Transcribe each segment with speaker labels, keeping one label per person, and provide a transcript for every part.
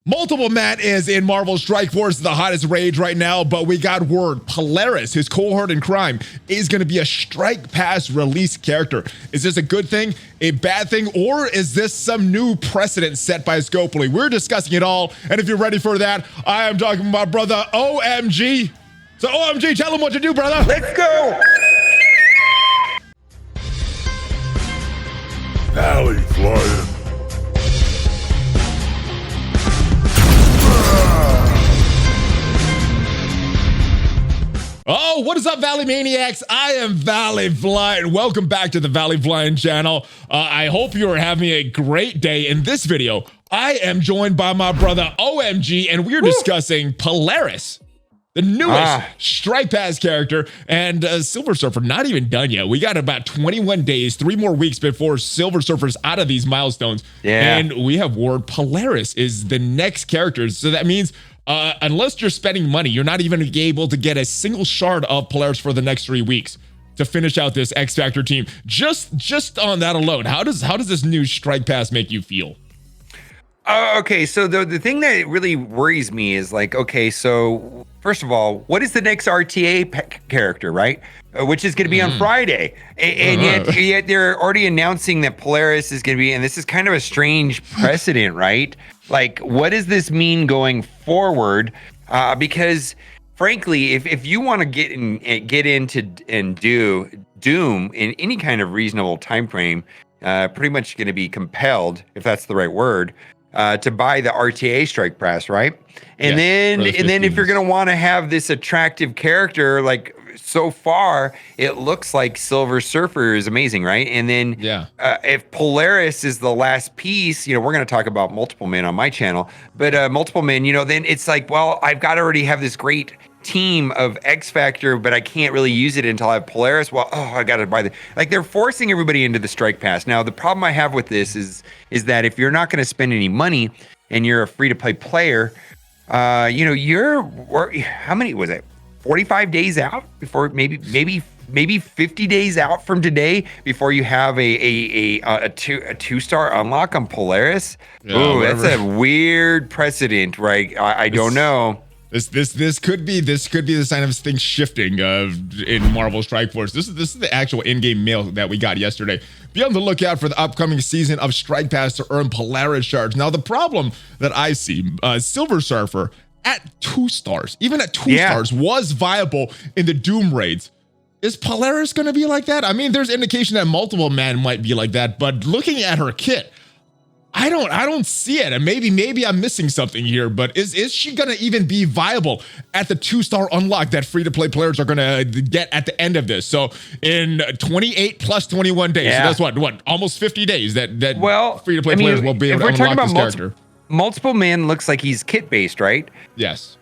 Speaker 1: Multiple Man is in Marvel Strike Force, the hottest rage right now, but we got word Polaris, his cohort in crime, is going to be a Strike Pass release character. Is this a good thing, a bad thing, or is this some new precedent set by Scopely? We're discussing it all, and if you're ready for that, I am talking about brother OhEmGee. So OhEmGee, tell him what to do, brother.
Speaker 2: Let's go.
Speaker 3: ValleyFlyin.
Speaker 1: Oh, what is up, Valley Maniacs? I am ValleyFlyin. Welcome back to the ValleyFlyin channel. I hope you are having a great day. In this video, I am joined by my brother OhEmGee, and we're discussing Polaris, the newest Strike Pass character, and Silver Surfer not even done yet. We got about 21 days, 3 more weeks before Silver Surfer's out of these milestones.
Speaker 2: Yeah.
Speaker 1: And we have word Polaris is the next character. So that means unless you're spending money, you're not even able to get a single shard of Polaris for the next 3 weeks to finish out this X Factor team. Just on that alone, how does this new Strike Pass make you feel?
Speaker 2: Okay, so the thing that really worries me is like, okay, so first of all, what is the next RTA character, right? Which is going to be on Friday, and yet they're already announcing that Polaris is going to be, and this is kind of a strange precedent, right? Like, what does this mean going forward? Because frankly, if you want to get into and do Doom in any kind of reasonable time frame, pretty much going to be compelled, if that's the right word, to buy the RTA Strike Pass, right? And then if you're going to want to have this attractive character, like so far, it looks like Silver Surfer is amazing, right? And then if Polaris is the last piece, we're going to talk about Multiple Men on my channel, but Multiple Men, then it's like, well, I've got to already have this great team of X Factor, but I can't really use it until I have Polaris. Well, I got to buy like they're forcing everybody into the Strike Pass. Now, the problem I have with this is that if you're not going to spend any money and you're a free-to-play player, you're how many was it? 45 days out before maybe 50 days out from today before you have a 2-star unlock on Polaris. Oh, that's a weird precedent, right? I don't know.
Speaker 1: This could be the sign of things shifting in Marvel Strike Force. This is the actual in-game mail that we got yesterday. Be on the lookout for the upcoming season of Strike Pass to earn Polaris shards. Now, the problem that I see, Silver Surfer at 2 stars, even at 2 stars, was viable in the Doom raids. Is Polaris going to be like that? I mean, there's indication that Multiple Man might be like that, but looking at her kit, I don't see it. And maybe I'm missing something here, but is she going to even be viable at the 2-star unlock that free-to-play players are going to get at the end of this? So in 28 plus 21 days, so that's what almost 50 days that free-to-play players will be able to unlock this character.
Speaker 2: Multiple Man looks like he's kit-based, right?
Speaker 1: Yes.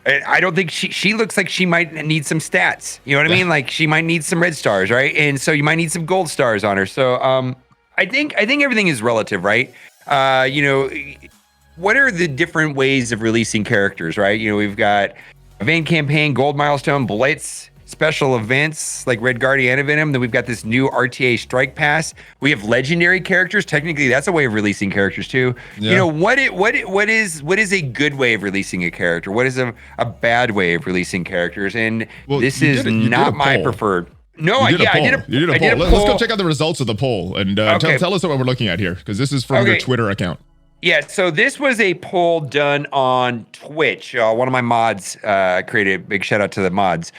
Speaker 2: I don't think she looks like she might need some stats. You know what I mean? Like she might need some red stars, right? And so you might need some gold stars on her. So I think everything is relative, right? What are the different ways of releasing characters, right? We've got event campaign, gold milestone, blitz, special events like Red Guardian Venom. Then we've got this new RTA Strike Pass. We have legendary characters. Technically, that's a way of releasing characters too.
Speaker 1: Yeah.
Speaker 2: What is a good way of releasing a character? What is a bad way of releasing characters? And this is not my preferred. No, I did a poll.
Speaker 1: Let's go check out the results of the poll and tell us what we're looking at here, because this is from your Twitter account.
Speaker 2: Yeah, so this was a poll done on Twitch. One of my mods created. Big shout out to the mods.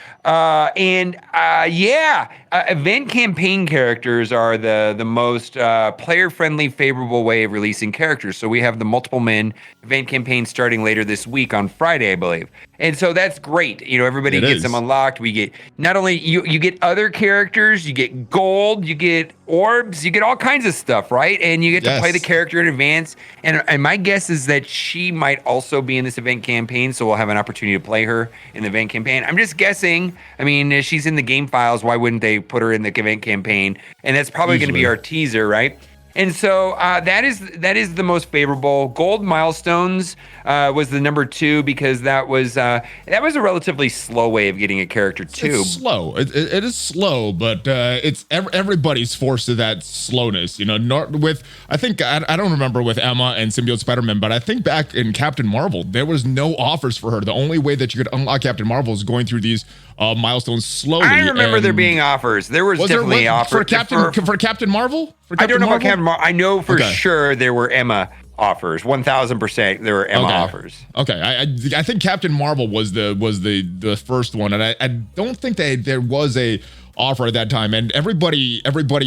Speaker 2: Event campaign characters are the most player-friendly, favorable way of releasing characters. So we have the Multiple Men event campaign starting later this week on Friday, I believe. And so that's great. Everybody gets them unlocked. We get not only you get other characters, you get gold, you get orbs, you get all kinds of stuff, right? And you get to play the character in advance. And my guess is that she might also be in this event campaign, so we'll have an opportunity to play her in the event campaign. I'm just guessing. I mean, she's in the game files. Why wouldn't they put her in the event campaign? And that's probably going to be our teaser, right? And so that is the most favorable. Gold milestones was the number 2 because that was a relatively slow way of getting a character too.
Speaker 1: It's slow. It is slow, but it's everybody's forced to that slowness. You know, not with I think I don't remember with Emma and Symbiote Spider-Man, but I think back in Captain Marvel there was no offers for her. The only way that you could unlock Captain Marvel is going through these milestones slowly.
Speaker 2: I remember there being offers. There was definitely offers
Speaker 1: for Captain Marvel.
Speaker 2: I don't know about Captain Marvel. I know for sure there were Emma offers. 1000% there were Emma offers.
Speaker 1: Okay, I think Captain Marvel was the first one, and I don't think there was a offer at that time, and everybody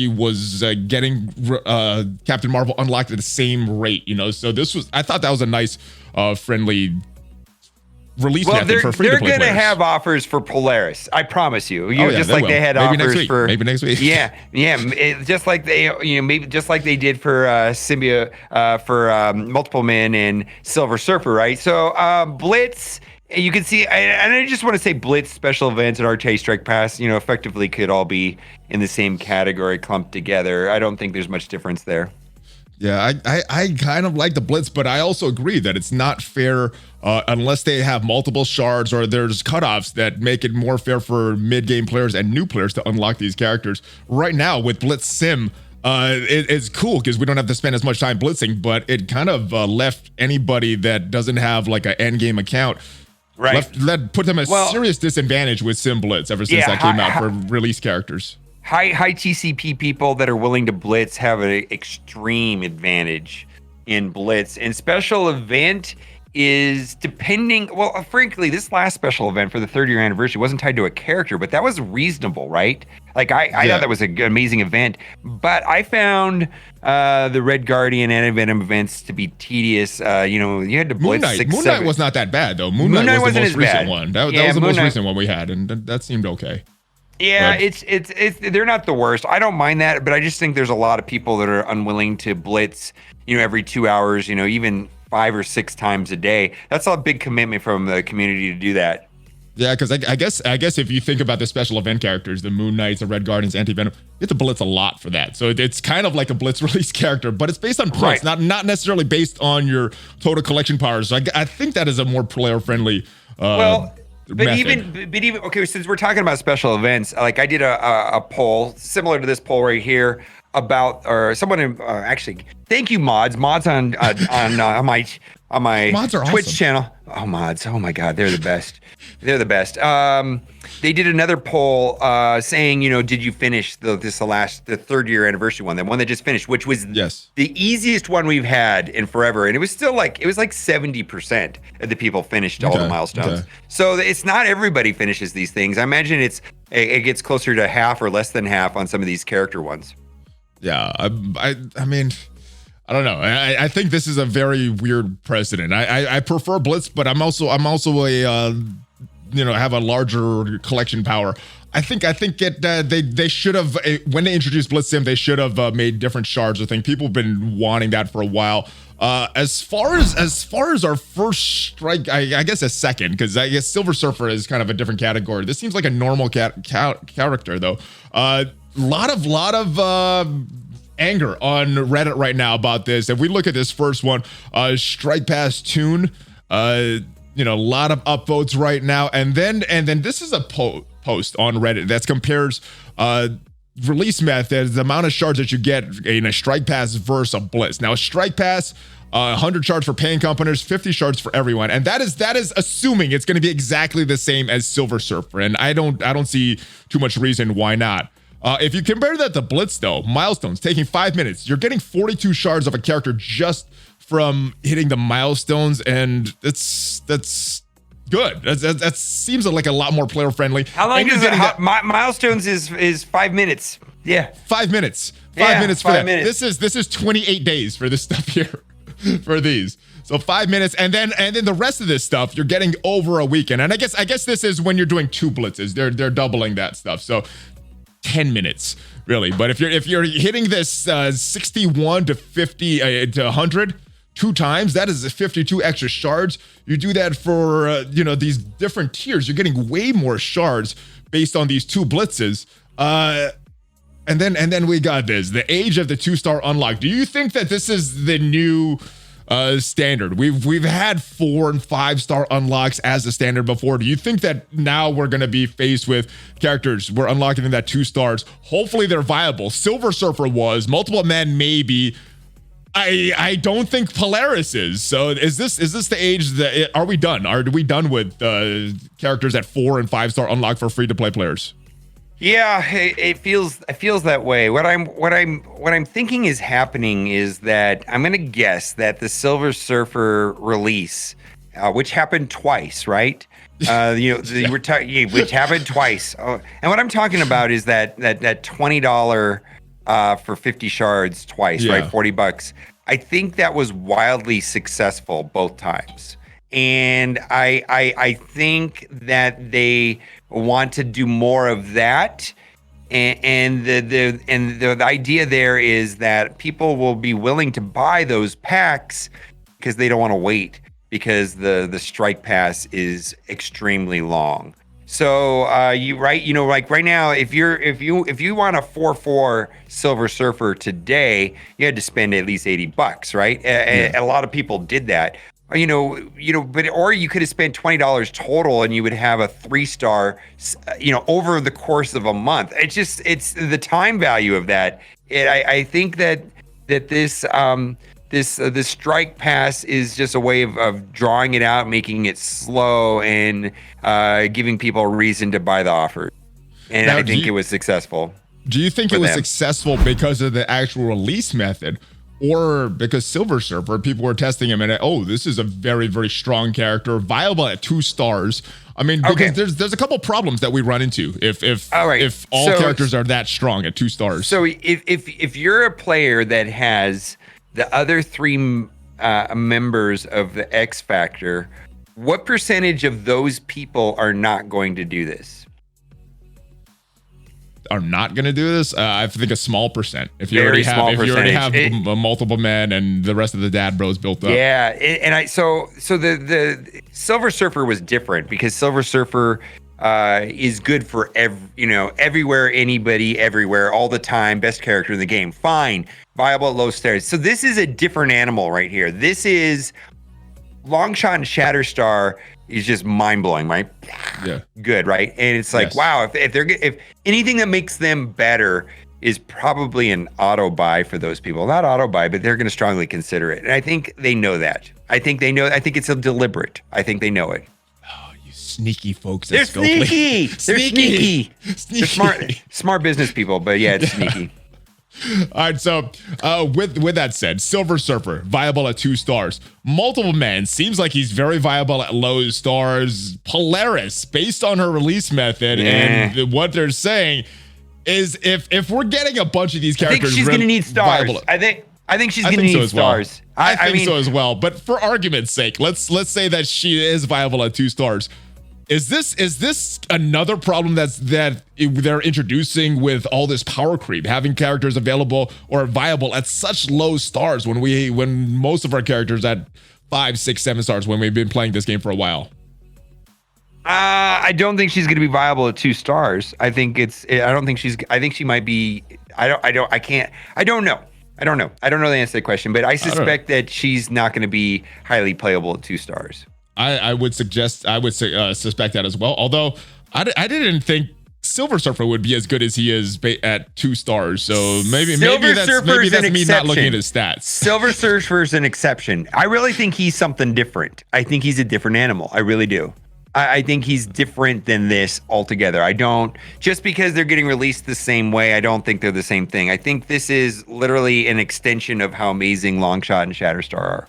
Speaker 1: was getting Captain Marvel unlocked at the same rate. You know, so I thought that was a nice friendly release method for free to play
Speaker 2: players. They're going to have offers for Polaris. I promise you. Just like they had offers for
Speaker 1: maybe next week.
Speaker 2: Just like maybe just like they did for Symbiote for Multiple Men and Silver Surfer, right? So Blitz, you can see, and I just want to say Blitz, special events, and RTA Strike Pass, effectively could all be in the same category, clumped together. I don't think there's much difference there.
Speaker 1: Yeah, I kind of like the Blitz, but I also agree that it's not fair unless they have multiple shards or there's cutoffs that make it more fair for mid-game players and new players to unlock these characters. Right now with Blitz Sim, it's cool because we don't have to spend as much time blitzing, but it kind of left anybody that doesn't have like an end game account, put them at serious disadvantage with Sim Blitz ever since that came out for release characters.
Speaker 2: High TCP people that are willing to blitz have an extreme advantage in blitz. And special event is frankly, this last special event for the 30-year anniversary wasn't tied to a character, but that was reasonable, right? Like I thought that was an amazing event, but I found the Red Guardian and Venom events to be tedious. You had to blitz
Speaker 1: Moon Knight was not that bad though. Moon Knight was the most recent one. That was the most recent one we had, and that seemed okay.
Speaker 2: Yeah, it's they're not the worst. I don't mind that, but I just think there's a lot of people that are unwilling to blitz, every 2 hours, even 5 or 6 times a day. That's a big commitment from the community to do that.
Speaker 1: Yeah, because I guess if you think about the special event characters, the Moon Knights, the Red Guardians, Anti-Venom, you have to blitz a lot for that. So it's kind of like a blitz release character, but it's based on points, not necessarily based on your total collection powers. So I think that is a more player-friendly
Speaker 2: But even okay, since we're talking about special events, like I did a poll similar to this poll right here about, or someone actually, thank you mods on my
Speaker 1: mods are
Speaker 2: Twitch
Speaker 1: awesome.
Speaker 2: channel. Oh, mods, oh my God, they're the best. They're the best. They did another poll saying, did you finish the 3rd-year anniversary one, the one that just finished, which was the easiest one we've had in forever, and it was still like 70% of the people finished all the milestones. Okay. So it's not everybody finishes these things. I imagine it gets closer to half or less than half on some of these character ones.
Speaker 1: Yeah, I mean, I don't know. I think this is a very weird precedent. I prefer Blitz, but I'm also a have a larger collection power. I think they should have, when they introduced Blitz Sim, they should have made different shards. I think people have been wanting that for a while. As far as our first strike, I guess a second, because I guess Silver Surfer is kind of a different category. This seems like a normal character though. Lot of anger on Reddit right now about this. If we look at this first one, Strike Pass Tune, a lot of upvotes right now, and then this is a post on Reddit that compares release methods, the amount of shards that you get in a Strike Pass versus a Blitz. Now, a Strike Pass, 100 shards for paying companies, 50 shards for everyone, and that is assuming it's going to be exactly the same as Silver Surfer, and I don't see too much reason why not. If you compare that to Blitz, though, milestones taking 5 minutes, you're getting 42 shards of a character just from hitting the milestones, and that's good. That seems like a lot more player friendly.
Speaker 2: How long is it? Milestones is 5 minutes. Yeah,
Speaker 1: 5 minutes. 5 minutes for that. This is 28 days for this stuff here, for these. So 5 minutes, and then the rest of this stuff you're getting over a weekend. And I guess this is when you're doing 2 blitzes. They're doubling that stuff. So 10 minutes really. But if you're hitting this 61 to 50 to 100 2 times, that is 52 extra shards. You do that for these different tiers, you're getting way more shards based on these 2 blitzes. And then we got this, the age of the 2-star unlock. Do you think that this is the new standard? We've had 4 and 5-star unlocks as the standard before. Do you think that now we're going to be faced with characters we're unlocking in that 2 stars? Hopefully they're viable. Silver Surfer was, multiple men maybe. I don't think Polaris is. So is this the age that are we done? Are we done with characters at 4 and 5-star unlock for free to play players?
Speaker 2: Yeah, it feels that way. What I'm thinking is happening is that I'm gonna guess that the Silver Surfer release, which happened twice, right? Which happened twice. And what I'm talking about is that $20 for 50 shards twice, right? $40. I think that was wildly successful both times. And I think that they want to do more of that, and the idea there is that people will be willing to buy those packs because they don't want to wait, because the strike pass is extremely long. So like right now, if you want a 4/4 Silver Surfer today, you had to spend at least $80, right? And a lot of people did that. But or you could have spent $20 total and you would have a 3-star, over the course of a month. It's the time value of that. I think that this strike pass is just a way of drawing it out, making it slow, and giving people a reason to buy the offer. And now, I think it was successful.
Speaker 1: Do you think it was successful because of the actual release method? Or because Silver Surfer, people were testing him and this is a very, very strong character, viable at 2 stars. I mean, because there's a couple problems that we run into if all characters are that strong at 2 stars.
Speaker 2: So if you're a player that has the other 3 members of the X Factor, what percentage of those people are not going to do this?
Speaker 1: Are not going to do this? I think a small percent. If you already have multiple men and the rest of the dad bros built up.
Speaker 2: Yeah, so the Silver Surfer was different because Silver Surfer is good for everywhere, anybody, everywhere, all the time. Best character in the game. Fine, viable at low stars. So this is a different animal right here. This is Longshot and Shatterstar is just mind blowing, right?
Speaker 1: Yeah.
Speaker 2: Good, right? And it's like, wow, if anything that makes them better is probably an auto buy for those people. Not auto buy, but they're going to strongly consider it. And I think they know that. I think it's a deliberate. I think they know it.
Speaker 1: Oh, you sneaky folks.
Speaker 2: They're sneaky. They're sneaky. They're smart business people, but yeah, it's sneaky.
Speaker 1: All right, so with that said, Silver Surfer, viable at 2 stars. Multiple Men, seems like he's very viable at low stars. Polaris, based on her release method and what they're saying, is if we're getting a bunch of these characters,
Speaker 2: I think she's going to need stars. I think she's going to need stars.
Speaker 1: I think so as well. But for argument's sake, let's say that she is viable at 2 stars. Is this another problem that they're introducing with all this power creep, having characters available or viable at such low stars when most of our characters at 5, 6, 7 stars when we've been playing this game for a while?
Speaker 2: I don't think she's going to be viable at 2 stars. I think she might be. I don't know. I don't know the answer to the question, but I suspect that she's not going to be highly playable at 2 stars.
Speaker 1: I would suspect that as well. Although I didn't think Silver Surfer would be as good as he is at 2 stars. So maybe that's me not looking at his stats.
Speaker 2: Silver Surfer's an exception. I really think he's something different. I think he's a different animal. I really do. I think he's different than this altogether. Just because they're getting released the same way, I don't think they're the same thing. I think this is literally an extension of how amazing Longshot and Shatterstar are.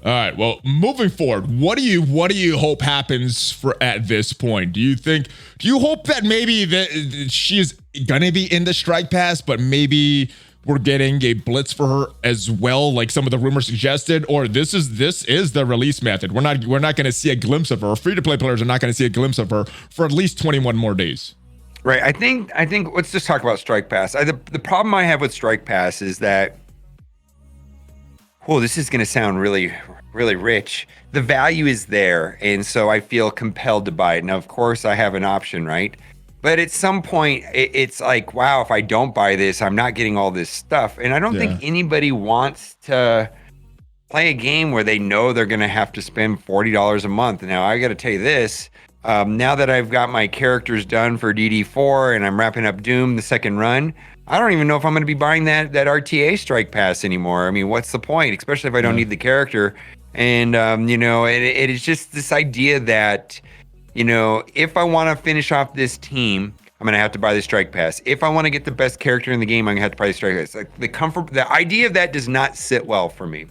Speaker 1: All right. Well, moving forward, what do you hope happens at this point? Do you hope that maybe that she's gonna be in the strike pass, but maybe we're getting a blitz for her as well, like some of the rumors suggested, or this is the release method? We're not going to see a glimpse of her. Free to play players are not going to see a glimpse of her for at least 21 more days.
Speaker 2: Right. I think let's just talk about strike pass. The problem I have with strike pass is that. Oh, this is going to sound really, really rich. The value is there, and so I feel compelled to buy it. Now, of course, I have an option, right? But at some point, it's like, wow, if I don't buy this, I'm not getting all this stuff. And I don't think anybody wants to play a game where they know they're going to have to spend $40 a month. Now, I got to tell you this. Now that I've got my characters done for DD4 and I'm wrapping up Doom, the second run, I don't even know if I'm going to be buying that RTA strike pass anymore. I mean, what's the point? Especially if I don't need the character. And, you know, it is just this idea that, you know, if I want to finish off this team, I'm going to have to buy the strike pass. If I want to get the best character in the game, I'm going to have to buy the strike pass. Like the idea of that does not sit well for me.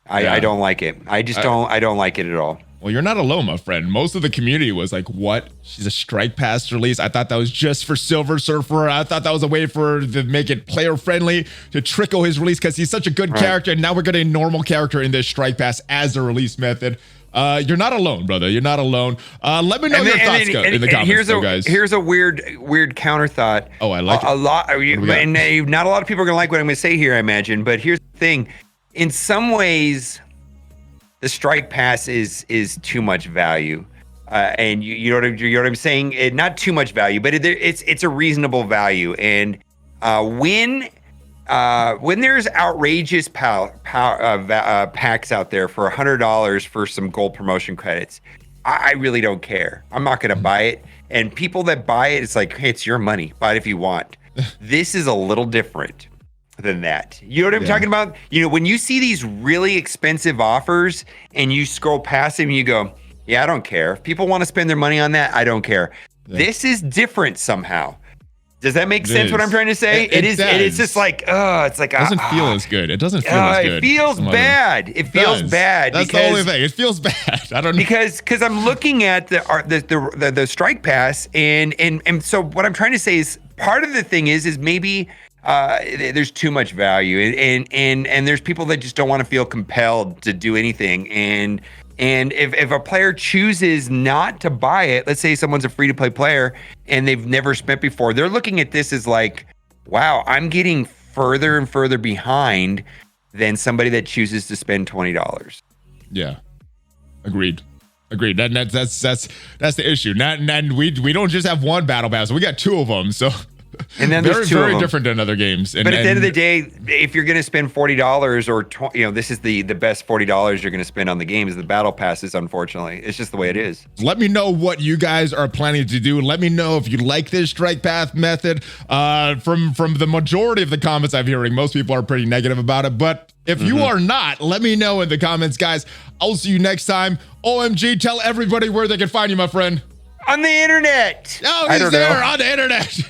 Speaker 2: I don't like it. I don't like it at all.
Speaker 1: Well, you're not alone, my friend. Most of the community was like, what? She's a strike pass release? I thought that was just for Silver Surfer. I thought that was a way for to make it player friendly, to trickle his release because he's such a good character. And now we're getting a normal character in this strike pass as a release method. You're not alone, brother. You're not alone. Let me know your thoughts in the comments, guys.
Speaker 2: Here's a weird counter thought.
Speaker 1: Oh, I like it.
Speaker 2: A lot. And not a lot of people are going to like what I'm going to say here, I imagine. But here's the thing. In some ways, the strike pass is too much value, and you know what I'm saying. Not too much value, but it's a reasonable value. And when there's outrageous packs out there for $100 for some gold promotion credits, I really don't care. I'm not going to buy it. And people that buy it, it's like, hey, it's your money. Buy it if you want. This is a little different than that. You know what I'm talking about? You know, when you see these really expensive offers and you scroll past them, you go, yeah, I don't care. If people want to spend their money on that, I don't care. This is different somehow. Does that make sense what I'm trying to say? It is. It's just like, it's like,
Speaker 1: it doesn't feel as good. It doesn't feel as good.
Speaker 2: It feels bad. It feels bad.
Speaker 1: That's the only thing. It feels bad. I don't know.
Speaker 2: Because I'm looking at the strike pass and so what I'm trying to say is part of the thing is maybe there's too much value and there's people that just don't want to feel compelled to do anything. And if a player chooses not to buy it, let's say someone's a free-to-play player and they've never spent before, they're looking at this as like, wow, I'm getting further and further behind than somebody that chooses to spend $20.
Speaker 1: Yeah, agreed. That's the issue. We don't just have one battle pass, we got two of them. So.
Speaker 2: And then there's
Speaker 1: very different than other games.
Speaker 2: But at the end of the day, if you're going to spend $40 or this is the best $40 you're going to spend on the game is the battle passes. Unfortunately, it's just the way it is.
Speaker 1: Let me know what you guys are planning to do. Let me know if you like this strike path method. From the majority of the comments I'm hearing, most people are pretty negative about it. But if you are not, let me know in the comments, guys. I'll see you next time. OMG, tell everybody where they can find you, my friend.
Speaker 2: On the internet.
Speaker 1: Oh, he's there on the internet.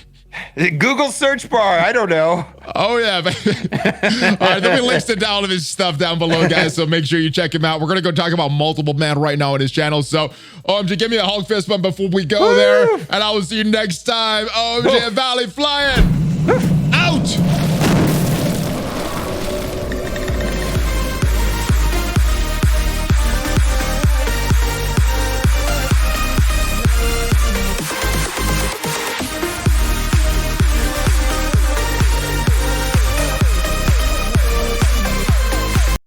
Speaker 2: Google search bar. I don't know.
Speaker 1: Oh, yeah. All right, there'll be links to all of his stuff down below, guys, so make sure you check him out. We're going to go talk about Multiple Man right now on his channel. So, OMG, give me a Hulk fist bump before we go there, and I will see you next time. OMG, ValleyFlyin.